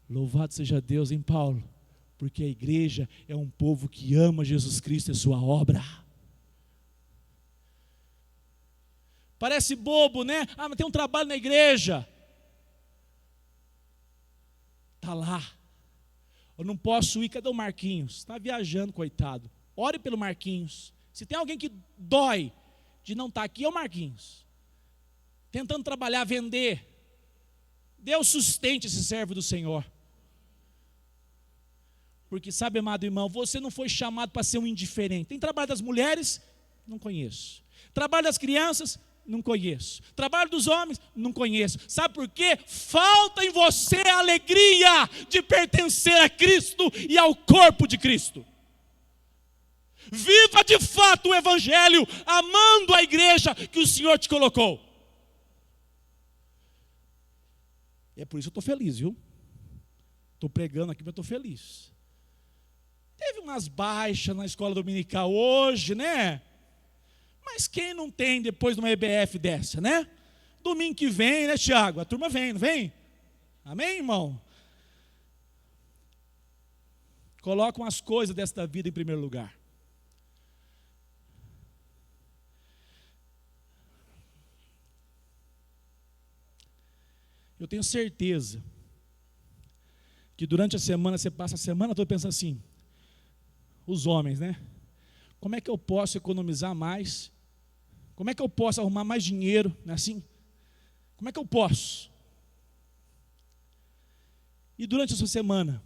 Louvado seja Deus, hein, Paulo? Porque a igreja é um povo que ama Jesus Cristo e sua obra. Parece bobo, né? Ah, mas tem um trabalho na igreja. Está lá. Eu não posso ir, cadê o Marquinhos? Está viajando, coitado. Ore pelo Marquinhos. Se tem alguém que dói de não estar aqui, é o Marquinhos. Tentando trabalhar, vender. Deus sustente esse servo do Senhor. Porque sabe, amado irmão, você não foi chamado para ser um indiferente. Tem trabalho das mulheres? Não conheço. Trabalho das crianças? Não conheço. Trabalho dos homens? Não conheço. Sabe por quê? Falta em você a alegria de pertencer a Cristo e ao corpo de Cristo. Viva de fato o Evangelho, amando a igreja que o Senhor te colocou. É por isso que eu estou feliz, viu? Estou pregando aqui, mas estou feliz. Teve umas baixas na escola dominical hoje, né? Mas quem não tem depois de uma EBF dessa, né? Domingo que vem, né, Tiago? A turma vem, não vem? Amém, irmão? Colocam as coisas desta vida em primeiro lugar. Eu tenho certeza que durante a semana, você passa a semana toda pensando assim, os homens, né? Como é que eu posso economizar mais? Como é que eu posso arrumar mais dinheiro? Não é assim? Como é que eu posso? E durante a sua semana,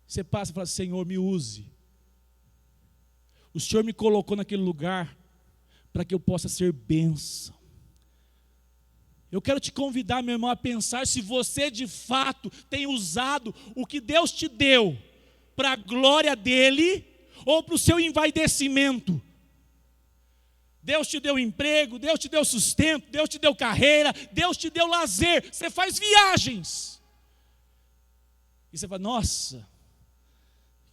você passa e fala, Senhor, me use. O Senhor me colocou naquele lugar para que eu possa ser bênção. Eu quero te convidar, meu irmão, a pensar se você de fato tem usado o que Deus te deu para a glória dEle ou para o seu envaidecimento. Deus te deu emprego, Deus te deu sustento, Deus te deu carreira, Deus te deu lazer, você faz viagens. E você fala, nossa,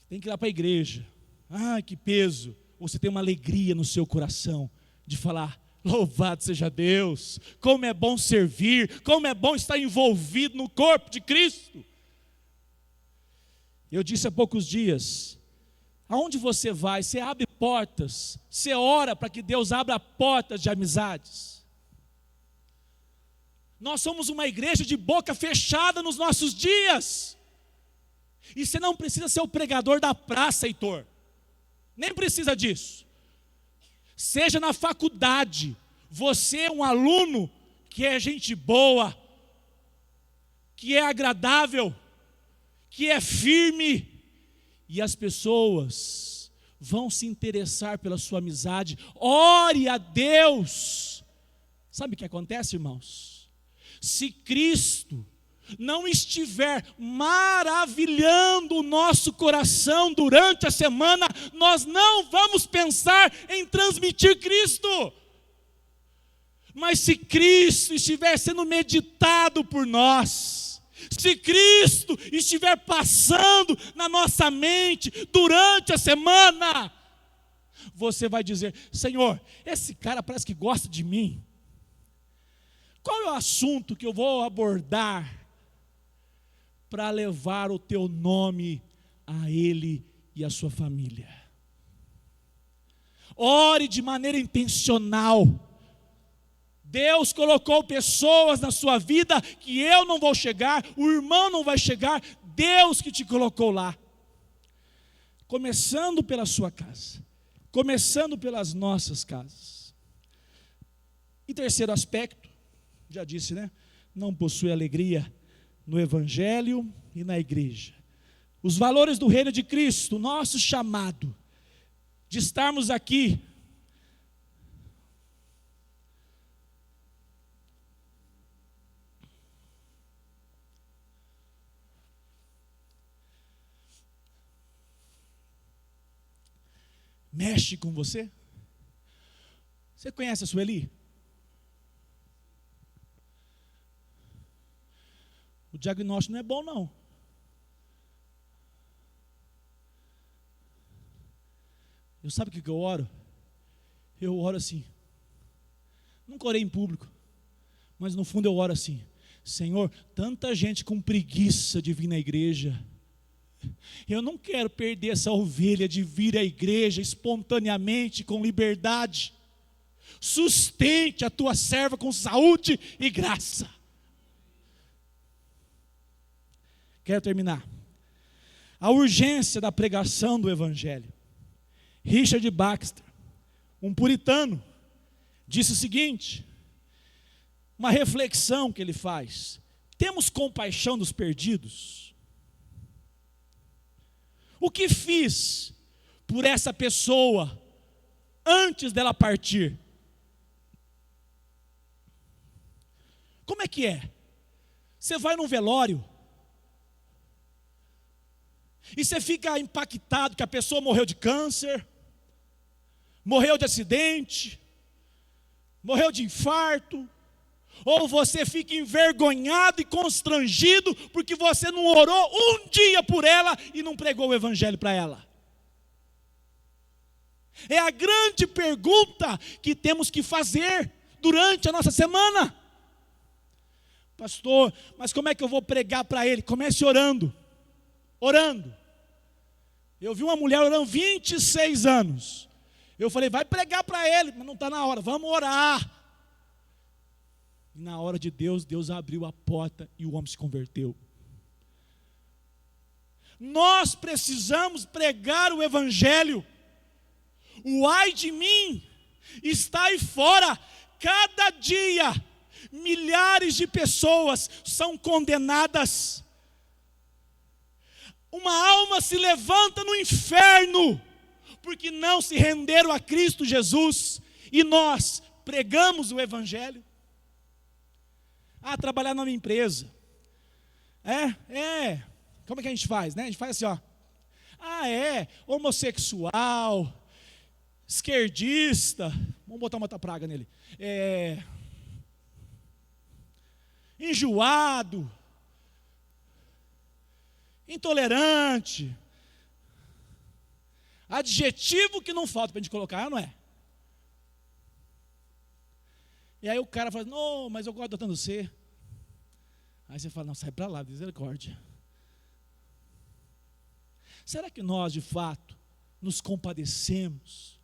tem que ir lá para a igreja. Ai, que peso. Ou você tem uma alegria no seu coração de falar, louvado seja Deus, como é bom servir, como é bom estar envolvido no corpo de Cristo. Eu disse há poucos dias, aonde você vai, você abre portas, você ora para que Deus abra portas de amizades. Nós somos uma igreja de boca fechada nos nossos dias. E você não precisa ser o pregador da praça, Heitor. Nem precisa disso. Seja na faculdade, você é um aluno que é gente boa, que é agradável, que é firme, e as pessoas vão se interessar pela sua amizade. Ore a Deus. Sabe o que acontece, irmãos? Se Cristo não estiver maravilhando o nosso coração durante a semana, nós não vamos pensar em transmitir Cristo. Mas se Cristo estiver sendo meditado por nós, se Cristo estiver passando na nossa mente durante a semana, você vai dizer, Senhor, esse cara parece que gosta de mim. Qual é o assunto que eu vou abordar para levar o teu nome a ele e a sua família? Ore de maneira intencional. Deus colocou pessoas na sua vida que eu não vou chegar, o irmão não vai chegar, Deus que te colocou lá. Começando pela sua casa, começando pelas nossas casas. E terceiro aspecto, já disse, né? Não possui alegria no Evangelho e na igreja. Os valores do reino de Cristo, nosso chamado de estarmos aqui. Mexe com você? Você conhece a Sueli? diagnóstico não é bom, não. Eu sabe o que eu oro? Eu oro assim. Nunca orei em público, mas no fundo eu oro assim: Senhor, tanta gente com preguiça de vir na igreja. Eu não quero perder essa ovelha de vir à igreja espontaneamente, com liberdade. Sustente a tua serva com saúde e graça. Quero terminar. A urgência da pregação do evangelho. Richard Baxter, um puritano, disse o seguinte, uma reflexão que ele faz: temos compaixão dos perdidos? O que fiz por essa pessoa antes dela partir? Como é que é? Você vai num velório e você fica impactado que a pessoa morreu de câncer, morreu de acidente, morreu de infarto, ou você fica envergonhado e constrangido porque você não orou um dia por ela e não pregou o evangelho para ela? É a grande pergunta que temos que fazer durante a nossa semana. Pastor, mas como é que eu vou pregar para ele? Comece orando. Orando. Eu vi uma mulher orando 26 anos. Eu falei, vai pregar para ele, mas não está na hora, vamos orar. E na hora de Deus, Deus abriu a porta e o homem se converteu. Nós precisamos pregar o evangelho. O ai de mim está aí fora. Cada dia, milhares de pessoas são condenadas. Uma alma se levanta no inferno, porque não se renderam a Cristo Jesus, e nós pregamos o evangelho. Trabalhar numa empresa, como é que a gente faz, né? A gente faz assim, ó, homossexual, esquerdista, vamos botar uma outra praga nele, enjoado, intolerante, adjetivo que não falta para a gente colocar, não é? E aí o cara fala, não, mas eu gosto de tanto você. Aí você fala, não, sai para lá, misericórdia. Será que nós, de fato, nos compadecemos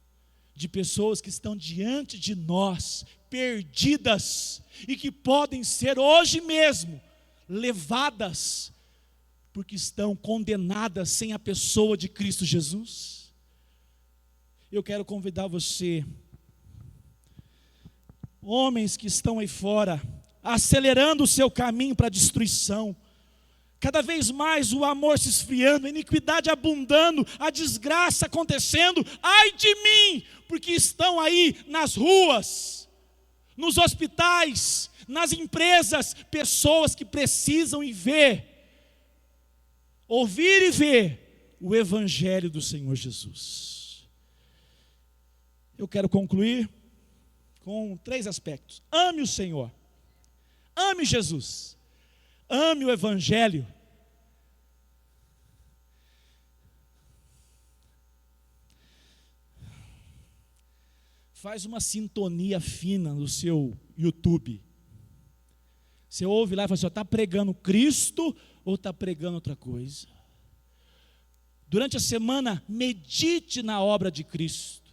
de pessoas que estão diante de nós, perdidas, e que podem ser hoje mesmo levadas, porque estão condenadas sem a pessoa de Cristo Jesus? Eu quero convidar você, homens que estão aí fora, acelerando o seu caminho para a destruição, cada vez mais o amor se esfriando, a iniquidade abundando, a desgraça acontecendo, ai de mim, porque estão aí nas ruas, nos hospitais, nas empresas, pessoas que precisam ouvir e ver o evangelho do Senhor Jesus. Eu quero concluir com 3 aspectos. Ame o Senhor, ame Jesus, ame o evangelho. Faz uma sintonia fina no seu YouTube. Você ouve lá e fala assim, está pregando Cristo ou está pregando outra coisa? Durante a semana, medite na obra de Cristo.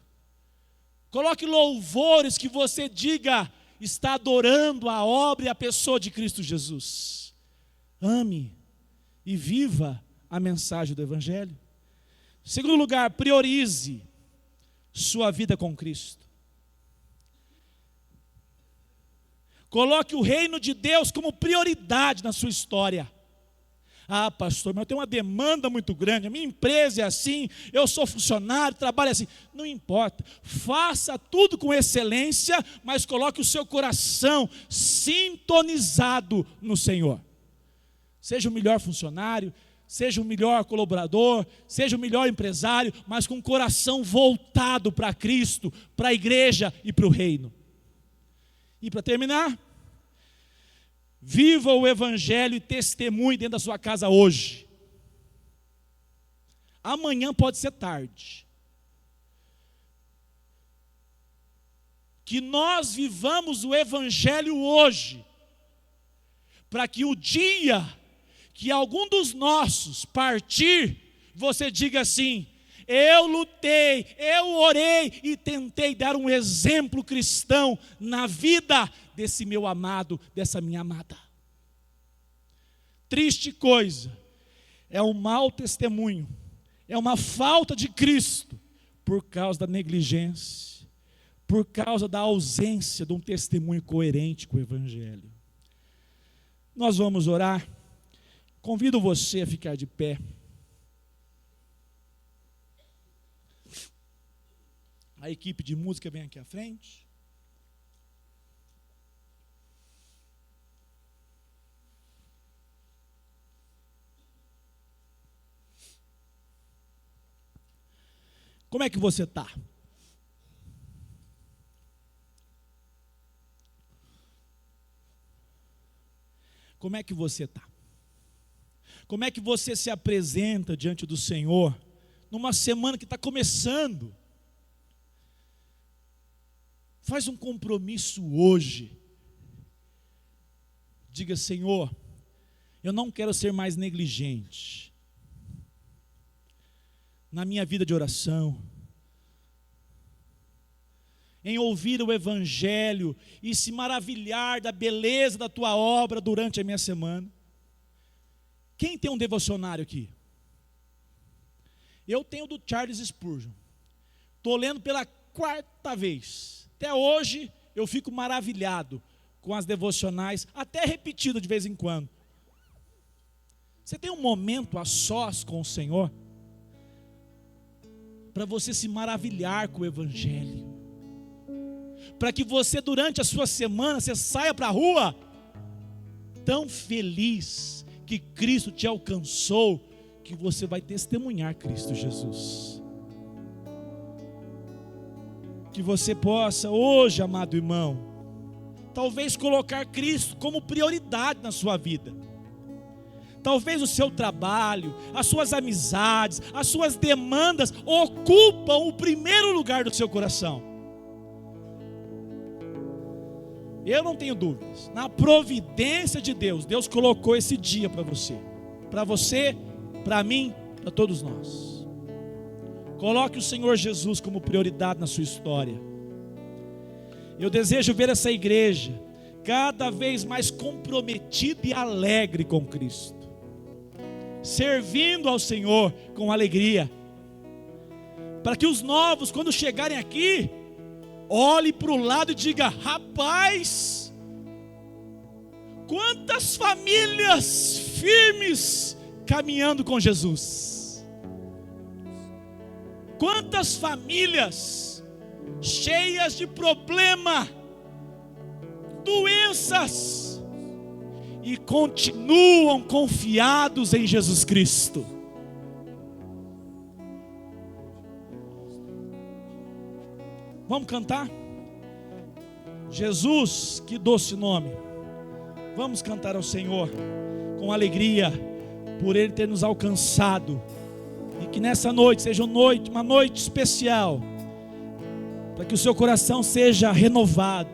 Coloque louvores que você diga, está adorando a obra e a pessoa de Cristo Jesus. Ame e viva a mensagem do evangelho. Em segundo lugar, priorize sua vida com Cristo. Coloque o reino de Deus como prioridade na sua história. Pastor, mas eu tenho uma demanda muito grande, a minha empresa é assim, eu sou funcionário, trabalho assim. Não importa, faça tudo com excelência, mas coloque o seu coração sintonizado no Senhor. Seja o melhor funcionário, seja o melhor colaborador, seja o melhor empresário, mas com o coração voltado para Cristo, para a igreja e para o reino. E para terminar, Viva o Evangelho e testemunhe dentro da sua casa hoje. Amanhã pode ser tarde. Que nós vivamos o Evangelho hoje, para que o dia que algum dos nossos partir, você diga assim: eu lutei, eu orei e tentei dar um exemplo cristão na vida desse meu amado, dessa minha amada. Triste coisa, é um mau testemunho, é uma falta de Cristo, por causa da negligência, por causa da ausência de um testemunho coerente com o Evangelho. Nós vamos orar. Convido você a ficar de pé. A equipe de música vem aqui à frente. Como é que você está? Como é que você está? Como é que você se apresenta diante do Senhor numa semana que está começando? Faz um compromisso hoje. Diga: Senhor, eu não quero ser mais negligente na minha vida de oração, em ouvir o Evangelho e se maravilhar da beleza da tua obra durante a minha semana. Quem tem um devocionário aqui? Eu tenho do Charles Spurgeon. Estou lendo pela 4ª vez. Até hoje eu fico maravilhado com as devocionais, até repetida de vez em quando. Você tem um momento a sós com o Senhor, para você se maravilhar com o Evangelho, para que você durante a sua semana, você saia para a rua tão feliz que Cristo te alcançou, que você vai testemunhar Cristo Jesus. Que você possa hoje, amado irmão, talvez colocar Cristo como prioridade na sua vida. Talvez o seu trabalho, as suas amizades, as suas demandas ocupam o primeiro lugar do seu coração. Eu não tenho dúvidas, na providência de Deus, Deus colocou esse dia para você, para mim, para todos nós. Coloque o Senhor Jesus como prioridade na sua história. Eu desejo ver essa igreja cada vez mais comprometida e alegre com Cristo, servindo ao Senhor com alegria, para que os novos, quando chegarem aqui, olhem para o lado e digam: rapaz, quantas famílias firmes caminhando com Jesus. Quantas famílias cheias de problema, doenças, e continuam confiados em Jesus Cristo. Vamos cantar? Jesus, que doce nome. Vamos cantar ao Senhor com alegria por Ele ter nos alcançado. E que nessa noite seja uma noite especial, para que o seu coração seja renovado,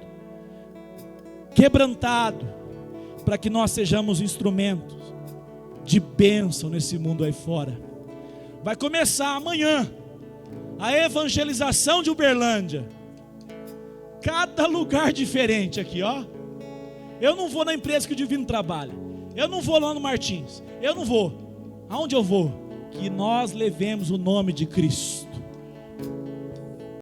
quebrantado, para que nós sejamos instrumentos de bênção nesse mundo aí fora. Vai começar amanhã a evangelização de Uberlândia. Cada lugar diferente aqui, ó. Eu não vou na empresa que o Divino trabalha. Eu não vou lá no Martins. Eu não vou. Aonde eu vou? Que nós levemos o nome de Cristo.